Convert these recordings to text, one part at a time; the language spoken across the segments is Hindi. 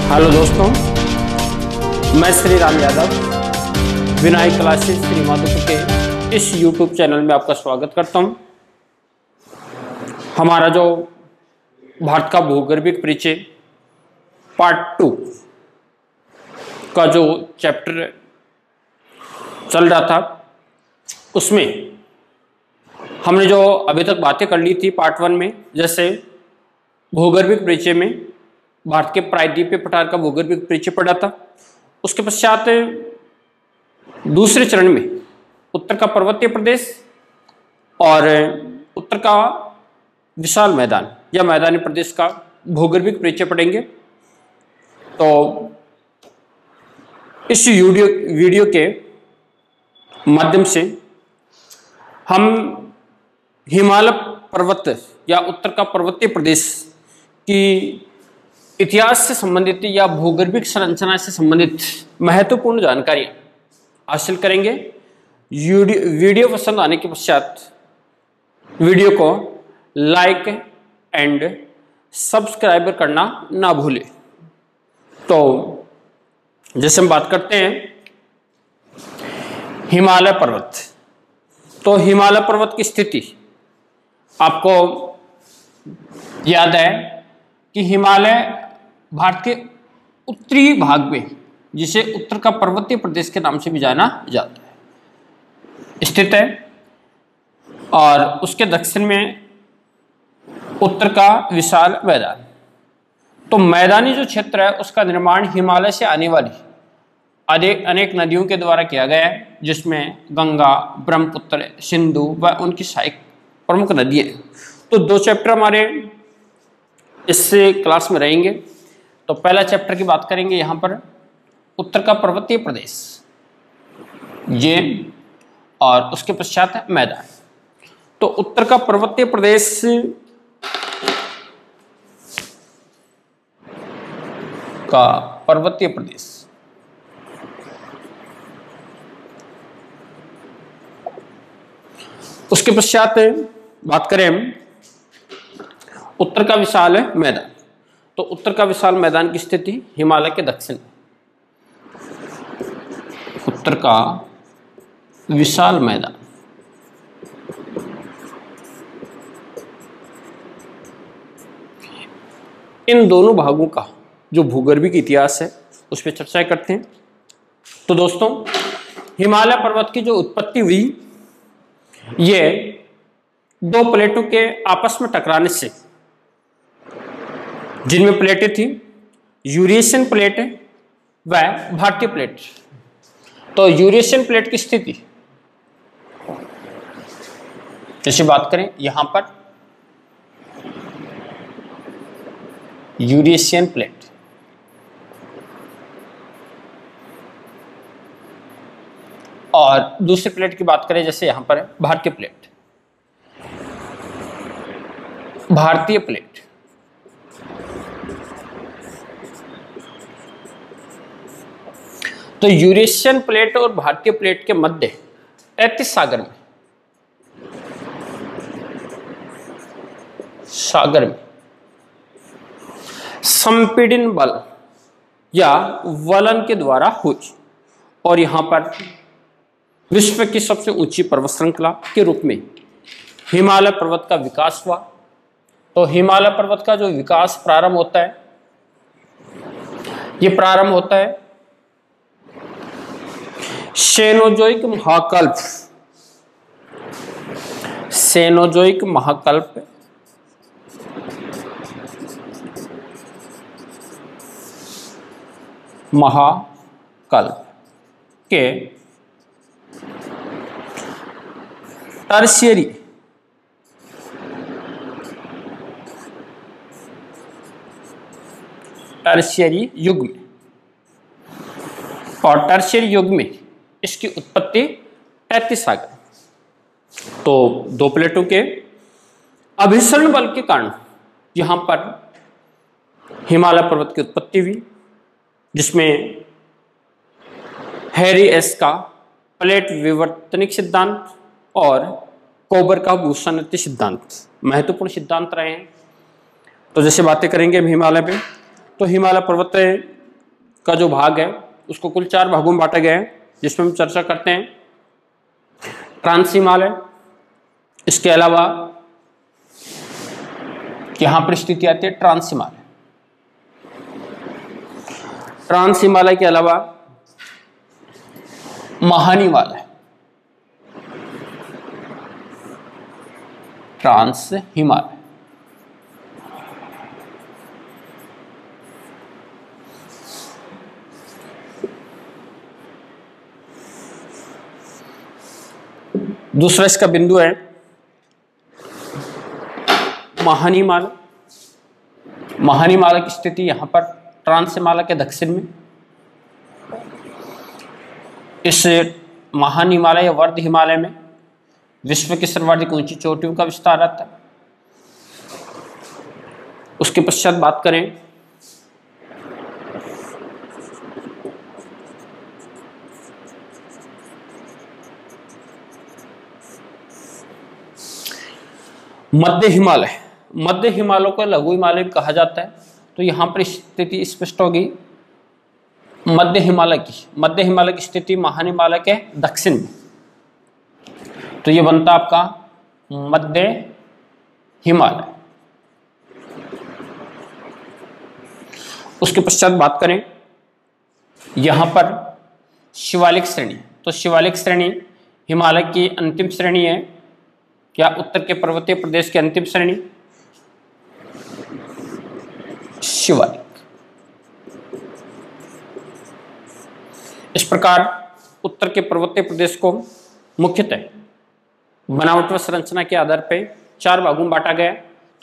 हेलो दोस्तों, मैं श्री राम यादव विनायक क्लासेस श्री माधोपुर के इस यूट्यूब चैनल में आपका स्वागत करता हूं। हमारा जो भारत का भूगर्भिक परिचय पार्ट 2 का जो चैप्टर चल रहा था, उसमें हमने जो अभी तक बातें कर ली थी पार्ट 1 में, जैसे भूगर्भिक परिचय में भारत के प्रायद्वीपीय पठार का भूगर्भिक परिचय पढ़ा था। उसके पश्चात दूसरे चरण में उत्तर का पर्वतीय प्रदेश और उत्तर का विशाल मैदान या मैदानी प्रदेश का भूगर्भिक परिचय पढ़ेंगे। तो इस वीडियो के माध्यम से हम हिमालय पर्वत या उत्तर का पर्वतीय प्रदेश की इतिहास से संबंधित या भूगर्भिक संरचना से संबंधित महत्वपूर्ण जानकारियां हासिल करेंगे। वीडियो पसंद आने के पश्चात वीडियो को लाइक एंड सब्सक्राइब करना ना भूलें। तो जैसे हम बात करते हैं हिमालय पर्वत, तो हिमालय पर्वत की स्थिति आपको याद है कि हिमालय भारत के उत्तरी भाग में, जिसे उत्तर का पर्वतीय प्रदेश के नाम से भी जाना जाता है, स्थित है। और उसके दक्षिण में उत्तर का विशाल मैदान। तो मैदानी जो क्षेत्र है उसका निर्माण हिमालय से आने वाली अनेक नदियों के द्वारा किया गया है, जिसमें गंगा, ब्रह्मपुत्र, सिंधु व उनकी सहायक प्रमुख नदियां हैं। तो 2 चैप्टर हमारे इससे क्लास में रहेंगे। तो पहला चैप्टर की बात करेंगे यहाँ पर उत्तर का पर्वतीय प्रदेश ये, और उसके पश्चात है मैदान। तो उत्तर का पर्वतीय प्रदेश का पर्वतीय प्रदेश उसके पश्चात बात करें हम उत्तर का विशाल मैदान। तो उत्तर का विशाल मैदान की स्थिति हिमालय के दक्षिण, उत्तर का विशाल मैदान इन दोनों भागों का जो भूगर्भिक इतिहास है उस पर चर्चा करते हैं। तो दोस्तों, हिमालय पर्वत की जो उत्पत्ति हुई, ये 2 प्लेटों के आपस में टकराने से, जिनमें प्लेटें थी यूरेशियन प्लेट व भारतीय प्लेट। तो यूरेशियन प्लेट की स्थिति जैसे बात करें यहां पर यूरेशियन प्लेट, और दूसरी प्लेट की बात करें जैसे यहां पर है भारतीय प्लेट। भारतीय प्लेट तो यूरेशियन प्लेट और भारतीय प्लेट के मध्य 33 सागर में संपीड़न बल या वलन के द्वारा हुई, और यहां पर विश्व की सबसे ऊंची पर्वत श्रृंखला के रूप में हिमालय पर्वत का विकास हुआ। तो हिमालय पर्वत का जो विकास प्रारंभ होता है, ये प्रारंभ होता है सेनोजोइक महाकल्प, सेनोजोइक महाकल्प के टर्शियरी युग में, और टर्शियरी युग में इसकी उत्पत्ति 33 सागर। तो 2 प्लेटों के अभिसरण बल के कारण यहां पर हिमालय पर्वत की उत्पत्ति हुई, जिसमें हैरी एस का प्लेट विवर्तनिक सिद्धांत और कोबर का भूषणत्व सिद्धांत महत्वपूर्ण सिद्धांत रहे हैं। तो जैसे बातें करेंगे हम हिमालय पे, तो हिमालय पर्वत का जो भाग है उसको कुल 4 भागों में बांटा गया है, जिसमें हम चर्चा करते हैं ट्रांस हिमालय। इसके अलावा यहां पर स्थिति आती है ट्रांस हिमालय। ट्रांस हिमालय के अलावा महान हिमालय, ट्रांस हिमालय। दूसरा इसका बिंदु है महान हिमालय। महान हिमालय की स्थिति यहां पर ट्रांस हिमालय के दक्षिण में। इस महान हिमालय या वर्ध हिमालय में विश्व की सर्वाधिक ऊंची चोटियों का विस्तार आता है। उसके पश्चात बात करें मध्य हिमालय। मध्य हिमालय को लघु हिमालय भी कहा जाता है। तो यहां पर स्थिति स्पष्ट होगी मध्य हिमालय की। मध्य हिमालय की स्थिति महान हिमालय के दक्षिण में। तो ये बनता आपका मध्य हिमालय। उसके पश्चात बात करें यहां पर शिवालिक श्रेणी। तो शिवालिक श्रेणी हिमालय की अंतिम श्रेणी है, या उत्तर के पर्वतीय प्रदेश की अंतिम श्रेणी शिवालिक। इस प्रकार उत्तर के पर्वतीय प्रदेश को मुख्यतः बनावट व संरचना के आधार पर 4 भागों में बांटा गया।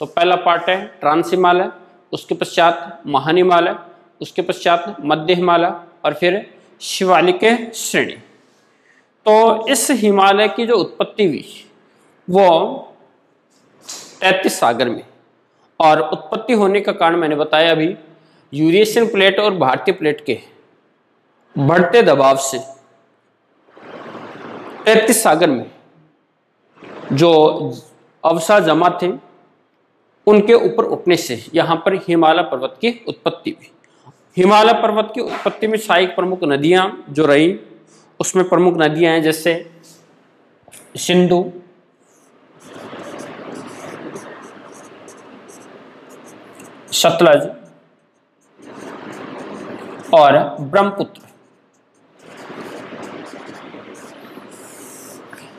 तो पहला पार्ट है ट्रांस हिमालय, उसके पश्चात महान हिमालय, उसके पश्चात मध्य हिमालय और फिर शिवालिक श्रेणी। तो इस हिमालय की जो उत्पत्ति हुई वो 33 सागर में, और उत्पत्ति होने का कारण मैंने बताया अभी, यूरेशियन प्लेट और भारतीय प्लेट के बढ़ते दबाव से 33 सागर में जो अवसाद जमा थे उनके ऊपर उठने से यहां पर हिमालय पर्वत की उत्पत्ति हुई। हिमालय पर्वत की उत्पत्ति में सहायक प्रमुख नदियां जो रही, उसमें प्रमुख नदियां हैं जैसे सिंधु, सतलज और ब्रह्मपुत्र।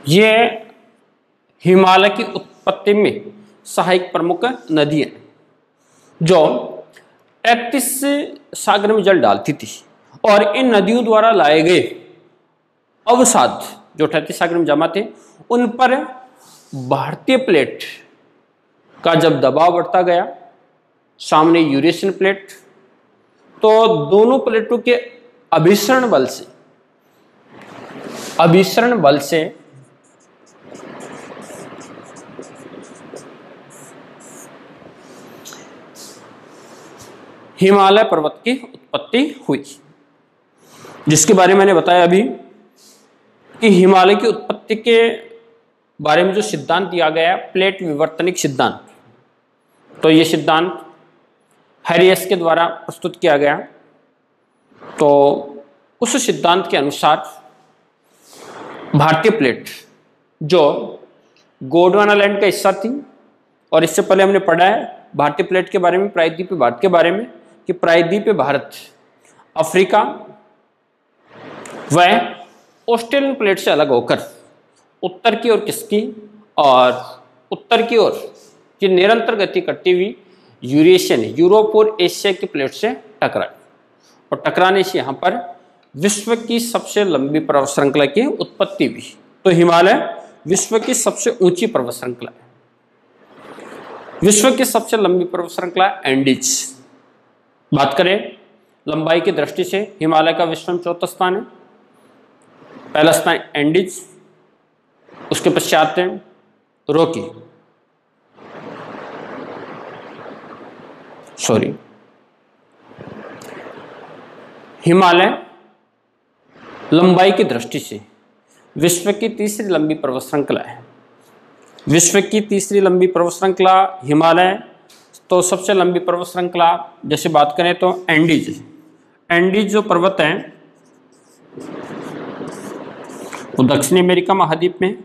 ये हिमालय की उत्पत्ति में सहायक प्रमुख नदियां जो 33 सागर में जल डालती थी, और इन नदियों द्वारा लाए गए अवसाद जो 33 सागर में जमा थे उन पर भारतीय प्लेट का जब दबाव बढ़ता गया, सामने यूरेशियन प्लेट, तो दोनों प्लेटों के अभिसरण बल से हिमालय पर्वत की उत्पत्ति हुई, जिसके बारे में मैंने बताया अभी कि हिमालय की उत्पत्ति के बारे में जो सिद्धांत दिया गया है प्लेट विवर्तनिक सिद्धांत। तो ये सिद्धांत हैरियस के द्वारा प्रस्तुत किया गया। तो उस सिद्धांत के अनुसार भारतीय प्लेट जो गोंडवाना लैंड का हिस्सा थी, और इससे पहले हमने पढ़ा है भारतीय प्लेट के बारे में, प्रायद्वीपीय भारत के बारे में, कि प्रायद्वीपीय भारत अफ्रीका व ऑस्ट्रेलियन प्लेट से अलग होकर उत्तर की ओर किसकी, और उत्तर की ओर की निरंतर गति करती हुई यूरेशियन, यूरोप और एशिया की प्लेट से टकराई, और टकराने से यहाँ पर विश्व की सबसे लंबी पर्वत श्रृंखला की उत्पत्ति हुई। तो हिमालय विश्व की सबसे ऊंची पर्वत श्रृंखला है। विश्व की सबसे लंबी पर्वत श्रृंखला एंडीज। बात करें लंबाई की दृष्टि से हिमालय का विश्व में 4था स्थान है। पहला स्थान एंडीज, उसके पश्चात है रॉकी, हिमालय लंबाई की दृष्टि से विश्व की तीसरी लंबी पर्वत श्रृंखला है। विश्व की तीसरी लंबी पर्वत श्रृंखला हिमालय। तो सबसे लंबी पर्वत श्रृंखला जैसे बात करें तो एंडीज। एंडीज जो पर्वत हैं वो दक्षिणी अमेरिका महाद्वीप में।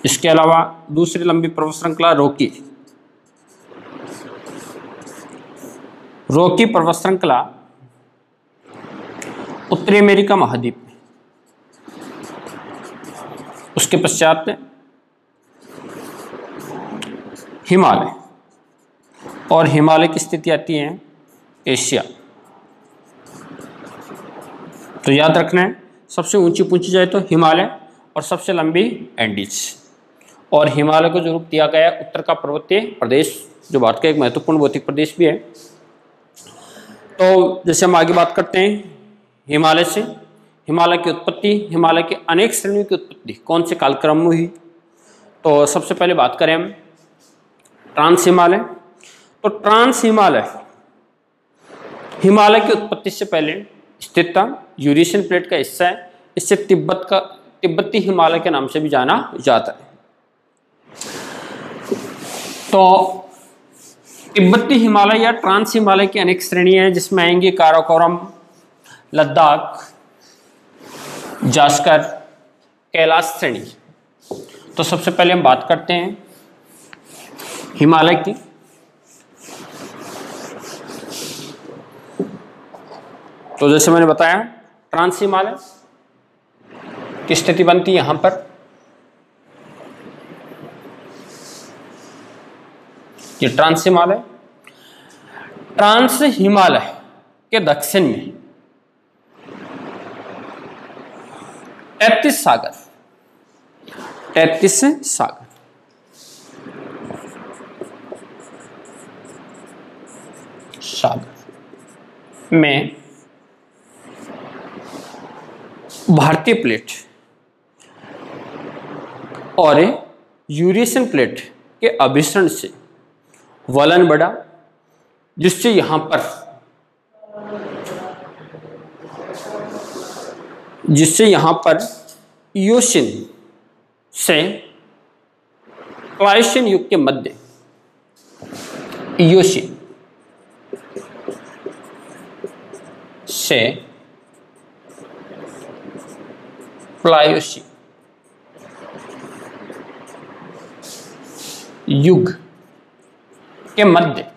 इसके अलावा दूसरी लंबी पर्वत श्रृंखला रॉकी पर्वत श्रृंखला उत्तरी अमेरिका महाद्वीप में। उसके पश्चात हिमालय, और हिमालय की स्थिति आती है एशिया। तो याद रखना है, सबसे ऊंची पूछी जाए तो हिमालय और सबसे लंबी एंडीज। और हिमालय को जो रूप दिया गया है उत्तर का पर्वतीय प्रदेश, जो भारत का एक महत्वपूर्ण भौतिक प्रदेश भी है। तो जैसे हम आगे बात करते हैं हिमालय से, हिमालय की उत्पत्ति, हिमालय के अनेक श्रेणियों की उत्पत्ति कौन से कालक्रम में हुई। तो सबसे पहले बात करें हम ट्रांस हिमालय। तो ट्रांस हिमालय हिमालय की उत्पत्ति से पहले स्थित था, यूरेशियन प्लेट का हिस्सा है। इससे तिब्बती हिमालय के नाम से भी जाना जाता है। तो तिब्बती हिमालय या ट्रांस हिमालय की अनेक श्रेणियां हैं, जिसमें आएंगे काराकोरम, लद्दाख, जास्कर, कैलाश श्रेणी। तो सबसे पहले हम बात करते हैं हिमालय की। तो जैसे मैंने बताया ट्रांस हिमालय की स्थिति बनती है यहां पर। ये ट्रांस हिमालय के दक्षिण में 33 सागर में भारतीय प्लेट और यूरेशियन प्लेट के अभिसरण से वलन बढ़ा, जिससे यहां पर इयोशिन से प्लायोशियन युग के मध्य, इयोशिन से प्लायोशियन युग के मध्य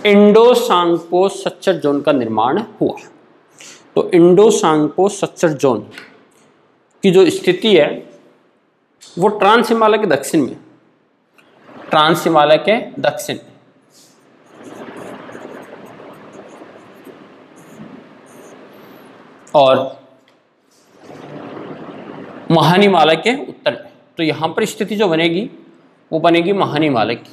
इंडो सांगपो सच्चर जोन का निर्माण हुआ। तो इंडो सांगपो सच्चर जोन की जो स्थिति है वो ट्रांस हिमालय के दक्षिण में, और महान हिमालय के उत्तर में। तो यहां पर स्थिति जो बनेगी वो बनेगी महान हिमालय की।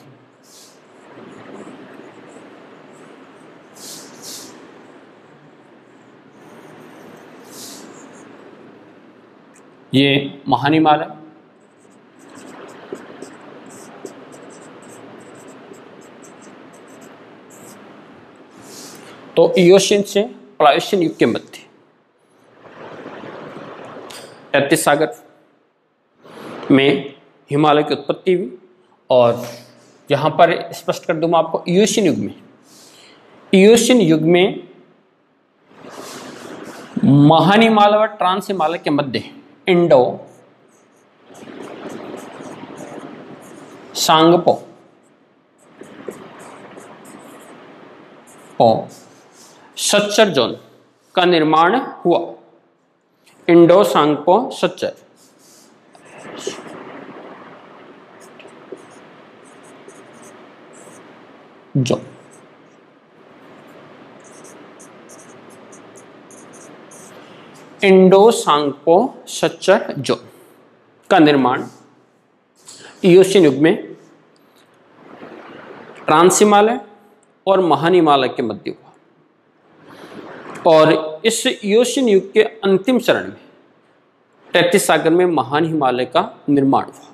ये महान हिमालय, तो इयोशिन से प्लायोशियन युग के मध्य 33 सागर में हिमालय की उत्पत्ति हुई। और यहां पर स्पष्ट कर दूं मैं आपको, इयोशियन युग में महान हिमालय और ट्रांस हिमालय के मध्य इंडो सांगपो सच्चर जोन का निर्माण हुआ। Indo Tsangpo suture zone. Indo Tsangpo suture zone का निर्माण इयोशियन युग में ट्रांस हिमालय और महान हिमालय के मध्य हुआ। और इस इयोशियन युग के अंतिम चरण में 33 सागर में महान हिमालय का निर्माण हुआ।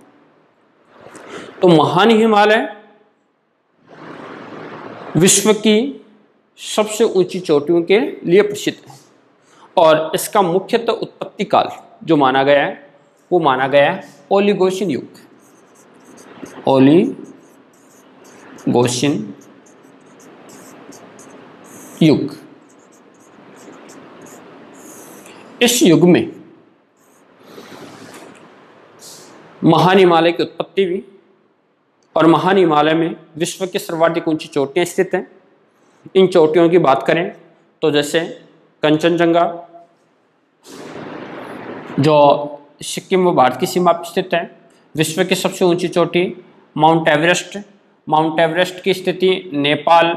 तो महान हिमालय विश्व की सबसे ऊंची चोटियों के लिए प्रसिद्ध है। और इसका मुख्यतः उत्पत्ति काल जो माना गया है वो माना गया है ओलिगोशिन युग। युग। इस युग में महान हिमालय की उत्पत्ति हुई और महान हिमालय में विश्व की सर्वाधिक ऊंची चोटियां स्थित हैं। इन चोटियों की बात करें तो जैसे कंचनजंगा जो सिक्किम व भारत की सीमा पर स्थित है, विश्व की सबसे ऊंची चोटी माउंट एवरेस्ट। माउंट एवरेस्ट की स्थिति नेपाल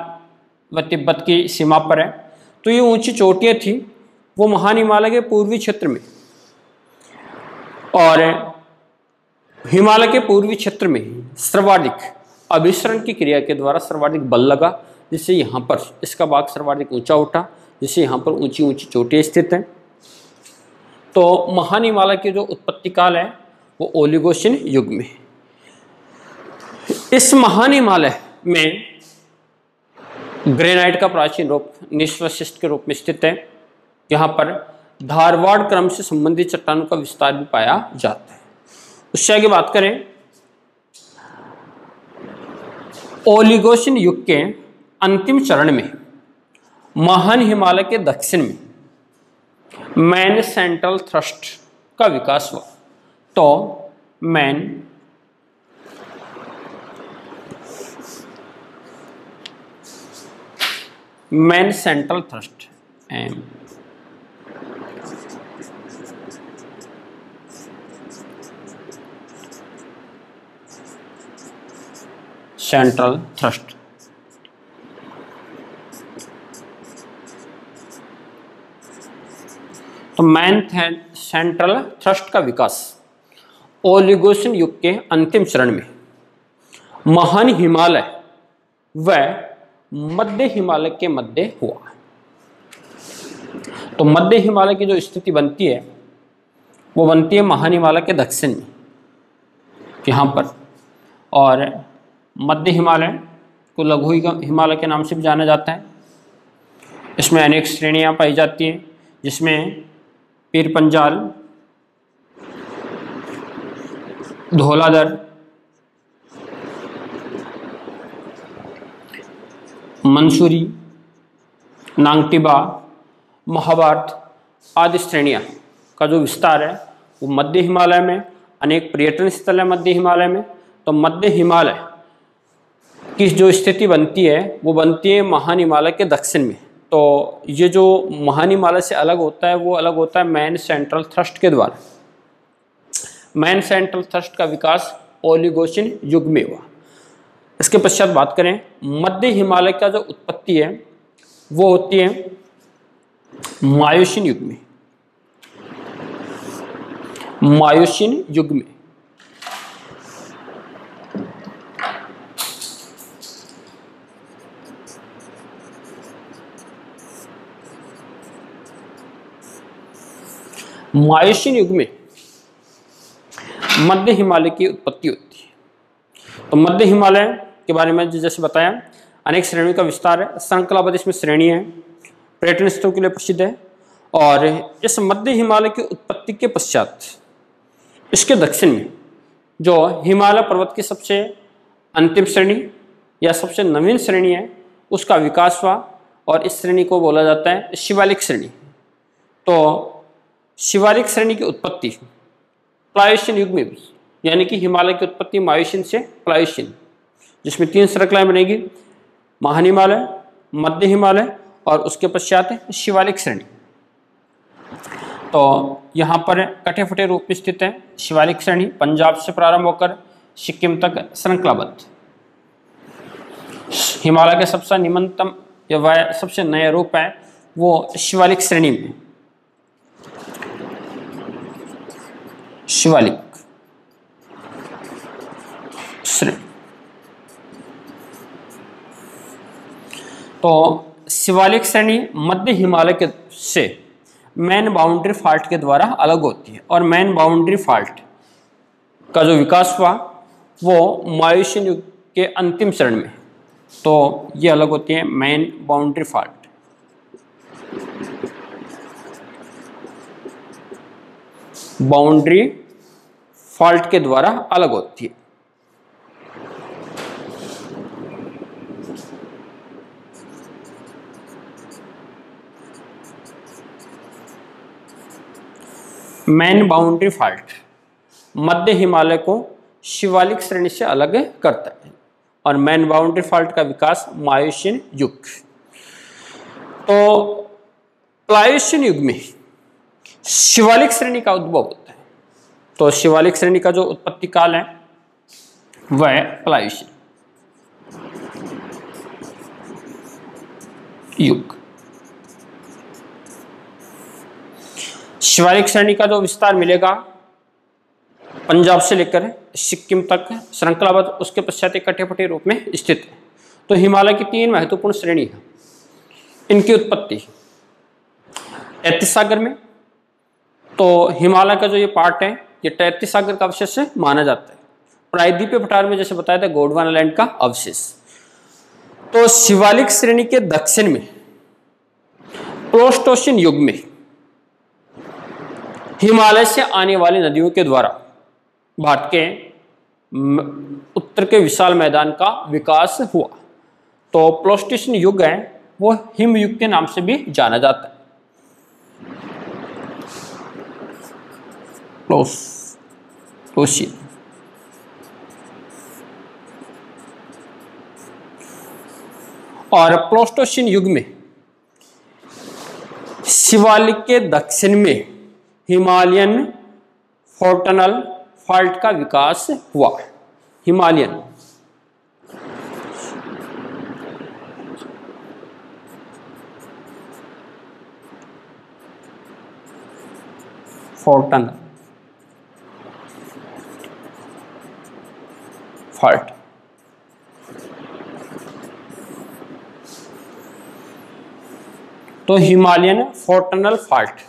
व तिब्बत की सीमा पर है। तो ये ऊंची चोटियां थी वो महान हिमालय के पूर्वी क्षेत्र में, और हिमालय के पूर्वी क्षेत्र में सर्वाधिक अभिसरण की क्रिया के द्वारा सर्वाधिक बल लगा, जिससे यहाँ पर इसका भाग सर्वाधिक ऊंचा उठा, जिससे यहाँ पर ऊंची ऊंची चोटियां स्थित हैं। तो महान हिमालय की जो उत्पत्ति काल है वो ओलिगोसिन युग में। इस महान हिमालय में ग्रेनाइट का प्राचीन रूप निस्वशिष्ट के रूप में स्थित है। यहाँ पर धारवाड़ क्रम से संबंधित चट्टानों का विस्तार भी पाया जाता है। उससे आगे बात करें, ओलिगोसिन युग के अंतिम चरण में महान हिमालय के दक्षिण में मैन सेंट्रल थ्रस्ट का विकास हुआ। तो man central thrust central thrust तो मैन सेंट्रल थ्रस्ट का विकास ओलिगोसिन युग के अंतिम चरण में महान हिमालय व मध्य हिमालय के मध्य हुआ। तो मध्य हिमालय की जो स्थिति बनती है वो बनती है महान हिमालय के दक्षिण में यहाँ पर, और मध्य हिमालय को लघु हिमालय के नाम से भी जाना जाता है। इसमें अनेक श्रेणियां पाई जाती हैं, जिसमें पीर पंजाल, धौलाधर, मंसूरी, नांगटिबा, महाभारत आदि श्रेणियां का जो विस्तार है वो मध्य हिमालय में। अनेक पर्यटन स्थल है मध्य हिमालय में। तो मध्य हिमालय की जो स्थिति बनती है वो बनती है महान हिमालय के दक्षिण में। तो ये जो महान हिमालय से अलग होता है वो अलग होता है मैन सेंट्रल थ्रस्ट के द्वारा। मैन सेंट्रल थ्रस्ट का विकास ओलिगोसिन युग में हुआ। इसके पश्चात बात करें, मध्य हिमालय का जो उत्पत्ति है वो होती है मायोसिन युग में। मायोसिन युग में मायोसिन युग में मध्य हिमालय की उत्पत्ति होती है। तो मध्य हिमालय के बारे में जैसे बताया अनेक श्रेणियों का विस्तार है। श्रृंखलाबद्ध इसमें श्रेणी है, पर्यटन स्थलों के लिए प्रसिद्ध है। और इस मध्य हिमालय की उत्पत्ति के पश्चात इसके दक्षिण में जो हिमालय पर्वत की सबसे अंतिम श्रेणी या सबसे नवीन श्रेणी है उसका विकास हुआ, और इस श्रेणी को बोला जाता है शिवालिक श्रेणी। तो शिवालिक श्रेणी की उत्पत्ति प्लायोसिन युग में भी, यानी कि हिमालय की उत्पत्ति मायोसिन से प्लायोसिन, जिसमें 3 श्रृंखलाएं बनेगी, महान हिमालय, मध्य हिमालय और उसके पश्चात शिवालिक श्रेणी। तो यहाँ पर कटे फटे रूप में स्थित है शिवालिक श्रेणी, पंजाब से प्रारंभ होकर सिक्किम तक श्रृंखलाबद्ध। हिमालय के सबसे निम्नतम या वह सबसे नया रूप है वो शिवालिक श्रेणी में। शिवालिक श्रेणी। तो शिवालिक श्रेणी मध्य हिमालय के से मैन बाउंड्री फॉल्ट के द्वारा अलग होती है, और मैन बाउंड्री फॉल्ट का जो विकास हुआ वो मायोसिन युग के अंतिम चरण में। तो ये अलग होती है man boundary fault. Boundary fault के द्वारा अलग होती है। मैन बाउंड्री फॉल्ट मध्य हिमालय को शिवालिक श्रेणी से अलग करता है और मैन बाउंड्री फॉल्ट का विकास मायोसीन युग। तो प्लायोसीन युग में शिवालिक श्रेणी का उद्भव होता है। तो शिवालिक श्रेणी का जो उत्पत्ति काल है वह है प्लायोसीन युग। शिवालिक श्रेणी का जो विस्तार मिलेगा पंजाब से लेकर सिक्किम तक श्रृंखलाबद्ध, उसके पश्चात इकट्ठे रूप में स्थित है। तो हिमालय की 3 महत्वपूर्ण श्रेणी है। इनकी उत्पत्ति तैतीस सागर में, तो हिमालय का जो ये पार्ट है ये तैतीस सागर का अवशेष माना जाता है। प्रायद्वीपीय पठार में जैसे बताया था गोंडवाना लैंड का अवशेष। तो शिवालिक श्रेणी के दक्षिण में प्लोस्टोसिन युग में हिमालय से आने वाली नदियों के द्वारा भारत के उत्तर के विशाल मैदान का विकास हुआ। तो प्लोस्टोसिन युग है वो हिम युग के नाम से भी जाना जाता है। प्लोस्टोसिन और प्लोस्टोसिन युग में शिवालिक के दक्षिण में हिमालयन फोर्टनल फॉल्ट का विकास हुआ। हिमालयन फोर्टनल फॉल्ट तो हिमालयन फोर्टनल फॉल्ट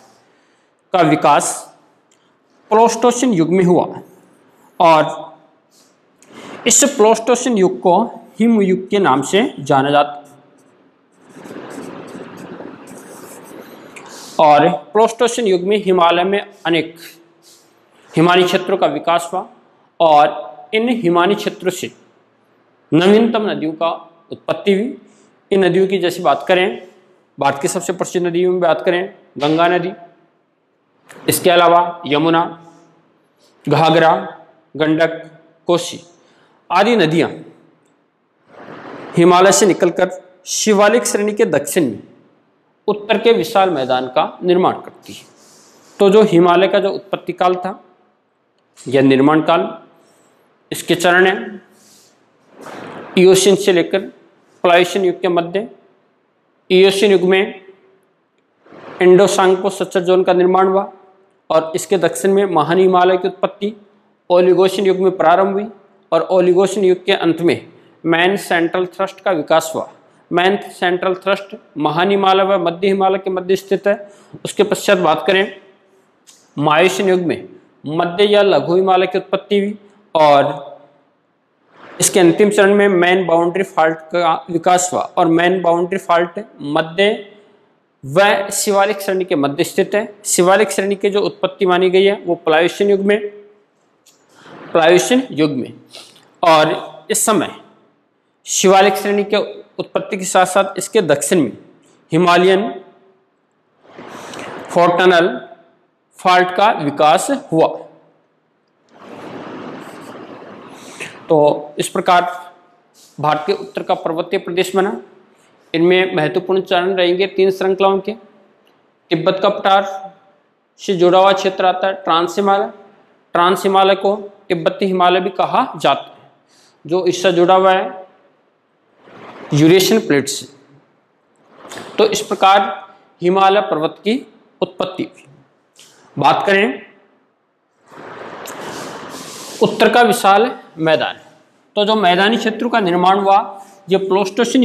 का विकास प्लोस्टोसिन युग में हुआ और इस प्लोस्टोसिन युग को हिम युग के नाम से जाना जाता है। और प्लोस्टोसिन युग में हिमालय में अनेक हिमानी क्षेत्रों का विकास हुआ और इन हिमानी क्षेत्रों से नवीनतम नदियों का उत्पत्ति हुई। इन नदियों की जैसे बात करें, भारत की सबसे प्रसिद्ध नदियों में बात करें गंगा नदी, इसके अलावा यमुना, घाघरा, गंडक, कोसी आदि नदियां हिमालय से निकलकर शिवालिक श्रेणी के दक्षिण में उत्तर के विशाल मैदान का निर्माण करती है। तो जो हिमालय का जो उत्पत्ति काल था यह निर्माण काल, इसके चरण है इयोसीन से लेकर प्लायोसीन युग के मध्य। इयोसीन युग में इंडो सांगपो सच्चर जोन का निर्माण हुआ और इसके दक्षिण में महान हिमालय की उत्पत्ति ओलिगोसिन युग में प्रारंभ हुई और ओलिगोसिन युग के अंत में मैन सेंट्रल थ्रस्ट का विकास हुआ। मैन सेंट्रल थ्रस्ट महान हिमालय व मध्य हिमालय के मध्य स्थित है। उसके पश्चात बात करें मायोसीन युग में मध्य या लघु हिमालय की उत्पत्ति हुई और इसके अंतिम चरण में मैन बाउंड्री फॉल्ट का विकास हुआ और मैन बाउंड्री फॉल्ट मध्य व शिवालिक श्रेणी के मध्य स्थित है। शिवालिक श्रेणी की जो उत्पत्ति मानी गई है वो प्लायोसीन युग में और इस समय शिवालिक श्रेणी के उत्पत्ति के साथ साथ इसके दक्षिण में हिमालयन फोर्टनल फॉल्ट का विकास हुआ। तो इस प्रकार भारत के उत्तर का पर्वतीय प्रदेश बना। इनमें महत्वपूर्ण चरण रहेंगे 3 श्रृंखलाओं के। तिब्बत का पठार से जुड़ा हुआ क्षेत्र आता है ट्रांस हिमालय। ट्रांस हिमालय को तिब्बती हिमालय भी कहा जाता है, जो इससे जुड़ा हुआ है यूरेशियन प्लेट से। तो इस प्रकार हिमालय पर्वत की उत्पत्ति हुई। बात करें उत्तर का विशाल मैदान, तो जो मैदानी क्षेत्रों का निर्माण हुआ ये प्लोस्टोसिन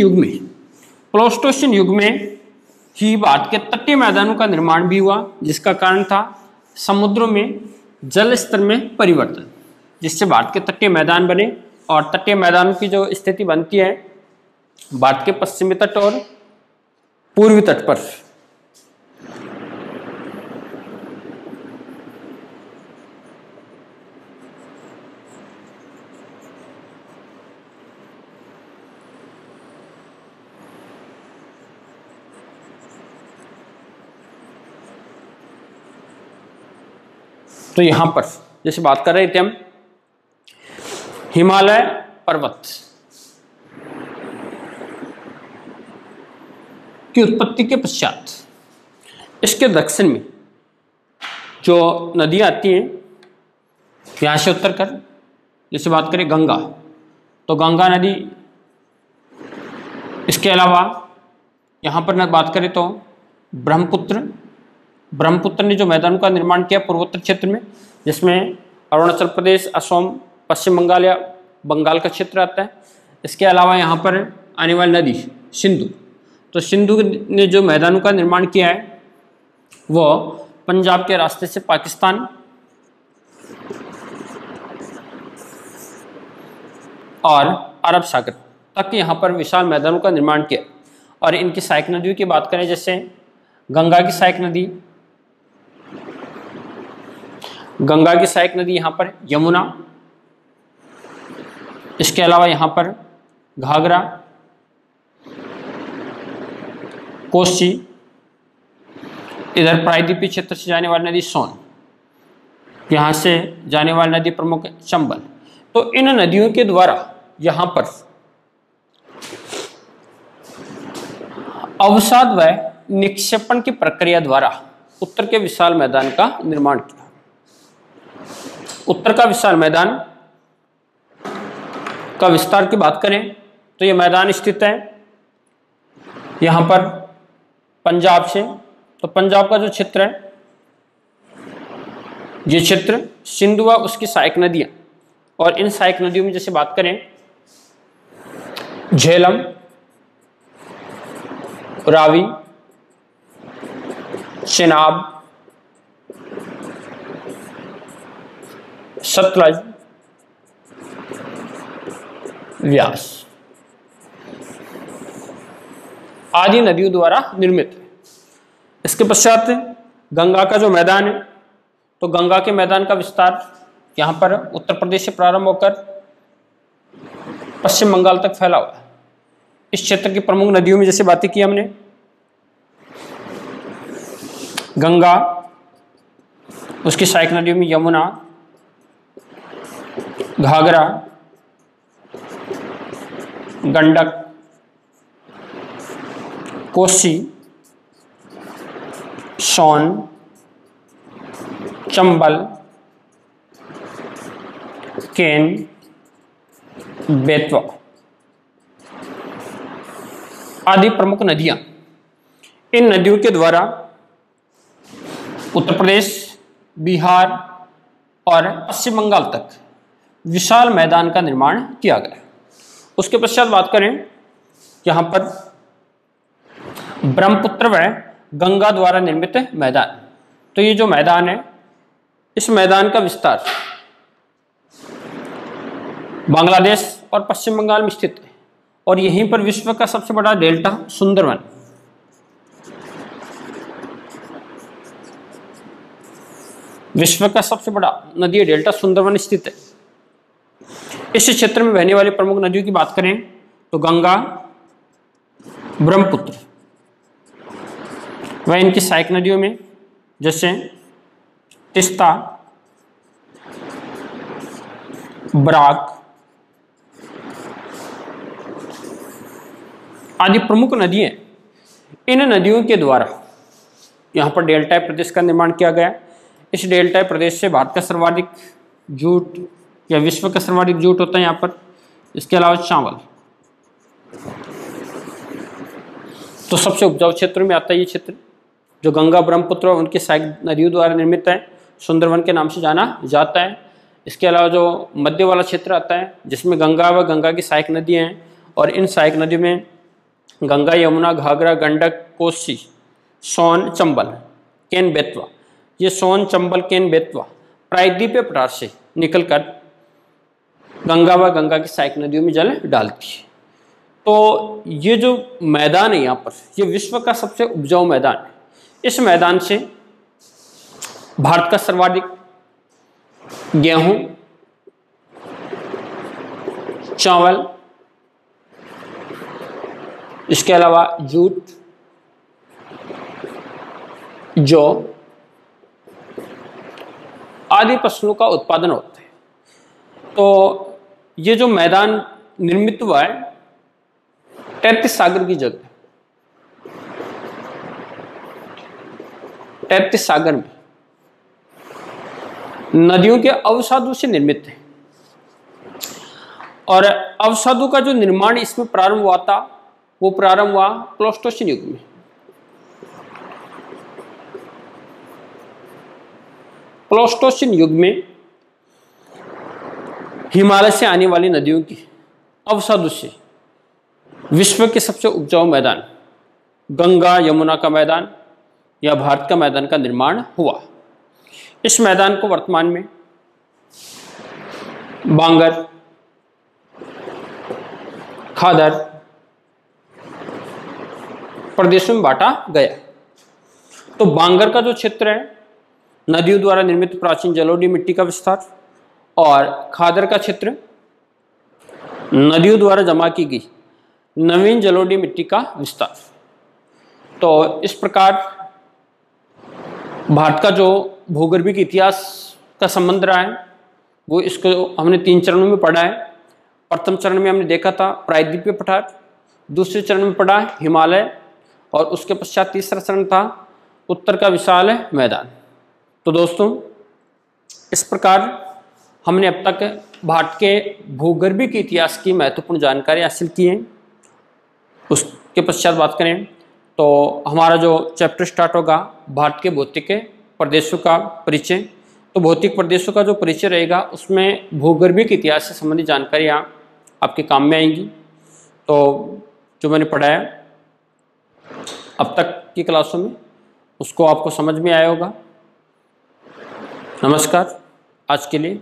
युग में ही भारत के तटीय मैदानों का निर्माण भी हुआ, जिसका कारण था समुद्रों में जल स्तर में परिवर्तन, जिससे भारत के तटीय मैदान बने। और तटीय मैदानों की जो स्थिति बनती है भारत के पश्चिमी तट और पूर्वी तट पर। तो यहां पर जैसे बात कर रहे थे हम हिमालय पर्वत की उत्पत्ति के पश्चात इसके दक्षिण में जो नदियां आती हैं यहां से उत्तर कर, जैसे बात करें गंगा, तो गंगा नदी, इसके अलावा यहाँ पर बात करें तो ब्रह्मपुत्र ने जो मैदानों का निर्माण किया पूर्वोत्तर क्षेत्र में, जिसमें अरुणाचल प्रदेश, असम, पश्चिम बंगाल या बंगाल का क्षेत्र आता है। इसके अलावा यहाँ पर आने वाली नदी सिंधु, तो सिंधु ने जो मैदानों का निर्माण किया है वो पंजाब के रास्ते से पाकिस्तान और अरब सागर तक यहाँ पर विशाल मैदानों का निर्माण किया। और इनकी सहायक नदियों की बात करें, जैसे गंगा की सहायक नदी यहाँ पर यमुना, इसके अलावा यहाँ पर घाघरा, कोसी, इधर प्रायद्वीपीय क्षेत्र से जाने वाली नदी सोन, यहाँ से जाने वाली नदी प्रमुख चंबल। तो इन नदियों के द्वारा यहाँ पर अवसाद व निक्षेपण की प्रक्रिया द्वारा उत्तर के विशाल मैदान का निर्माण किया। उत्तर का विशाल मैदान का विस्तार की बात करें तो यह मैदान स्थित है यहाँ पर पंजाब से, तो पंजाब का जो क्षेत्र है ये क्षेत्र सिंधु व उसकी सहायक नदियां, और इन सहायक नदियों में जैसे बात करें झेलम, रावी, चेनाब, सतलज, व्यास आदि नदियों द्वारा निर्मित है। इसके पश्चात गंगा का जो मैदान है, तो गंगा के मैदान का विस्तार यहाँ पर उत्तर प्रदेश से प्रारंभ होकर पश्चिम बंगाल तक फैला हुआ है। इस क्षेत्र की प्रमुख नदियों में जैसे बातें की हमने, गंगा, उसकी सहायक नदियों में यमुना, घाघरा, गंडक, कोसी, सोन, चंबल, केन, बेतवा आदि प्रमुख नदियां। इन नदियों के द्वारा उत्तर प्रदेश, बिहार और पश्चिम बंगाल तक विशाल मैदान का निर्माण किया गया। उसके पश्चात बात करें यहाँ पर ब्रह्मपुत्र व गंगा द्वारा निर्मित मैदान, तो ये जो मैदान है इस मैदान का विस्तार बांग्लादेश और पश्चिम बंगाल में स्थित है, और यहीं पर विश्व का सबसे बड़ा डेल्टा सुंदरवन, विश्व का सबसे बड़ा नदी डेल्टा सुंदरवन स्थित है। इस क्षेत्र में बहने वाली प्रमुख नदियों की बात करें तो गंगा, ब्रह्मपुत्र व इनकी सहायक नदियों में जैसे तिस्ता, बराक आदि प्रमुख नदियां। इन नदियों के द्वारा यहाँ पर डेल्टाई प्रदेश का निर्माण किया गया। इस डेल्टाई प्रदेश से भारत का सर्वाधिक जूट या विश्व का सर्वाधिक जूट होता है यहाँ पर। इसके अलावा चावल, तो सबसे उपजाऊ क्षेत्रों में आता है ये क्षेत्र, जो गंगा, ब्रह्मपुत्र और उनकी सहायक नदियों द्वारा निर्मित है, सुंदरवन के नाम से जाना जाता है। इसके अलावा जो मध्य वाला क्षेत्र आता है जिसमें गंगा व गंगा की सहायक नदियाँ हैं, और इन सहायक नदियों में गंगा, यमुना, घाघरा, गंडक, कोसी, सोन, चंबल, केन, बेतवा। ये सोन, चंबल, केन, बेतवा प्रायद्वीपीय पठार से निकलकर गंगा व गंगा की सहायक नदियों में जल डालती है। तो ये जो मैदान है यहाँ पर, ये विश्व का सबसे उपजाऊ मैदान है। इस मैदान से भारत का सर्वाधिक गेहूं, चावल, इसके अलावा जूट, जौ आदि फसलों का उत्पादन होता है। तो ये जो मैदान निर्मित हुआ है 33 सागर की जगह, 33 सागर में नदियों के अवसादों से निर्मित है। और अवसादों का जो निर्माण इसमें प्रारंभ हुआ था वो प्रारंभ हुआ प्लेस्टोसीन युग में। प्लेस्टोसीन युग में हिमालय से आने वाली नदियों की अवसादों से विश्व के सबसे उपजाऊ मैदान गंगा यमुना का मैदान या भारत का मैदान का निर्माण हुआ। इस मैदान को वर्तमान में बांगर, खादर प्रदेशों में बांटा गया। तो बांगर का जो क्षेत्र है नदियों द्वारा निर्मित प्राचीन जलोढ़ी मिट्टी का विस्तार, और खादर का क्षेत्र नदियों द्वारा जमा की गई नवीन जलोढ़ी मिट्टी का विस्तार। तो इस प्रकार भारत का जो भूगर्भिक इतिहास का संबंध रहा है वो इसको हमने 3 चरणों में पढ़ा है। प्रथम चरण में हमने देखा था प्रायद्वीपीय पठार, दूसरे चरण में पढ़ा हिमालय, और उसके पश्चात तीसरा चरण था उत्तर का विशाल मैदान। तो दोस्तों इस प्रकार हमने अब तक भारत के भूगर्भिक इतिहास की महत्वपूर्ण जानकारी हासिल की है। उसके पश्चात बात करें तो हमारा जो चैप्टर स्टार्ट होगा भारत के भौतिक प्रदेशों का परिचय। तो भौतिक प्रदेशों का जो परिचय रहेगा उसमें भूगर्भिक इतिहास से संबंधित जानकारियाँ आपके काम में आएंगी। तो जो मैंने पढ़ाया अब तक की क्लासों में उसको आपको समझ में आया होगा। नमस्कार, आज के लिए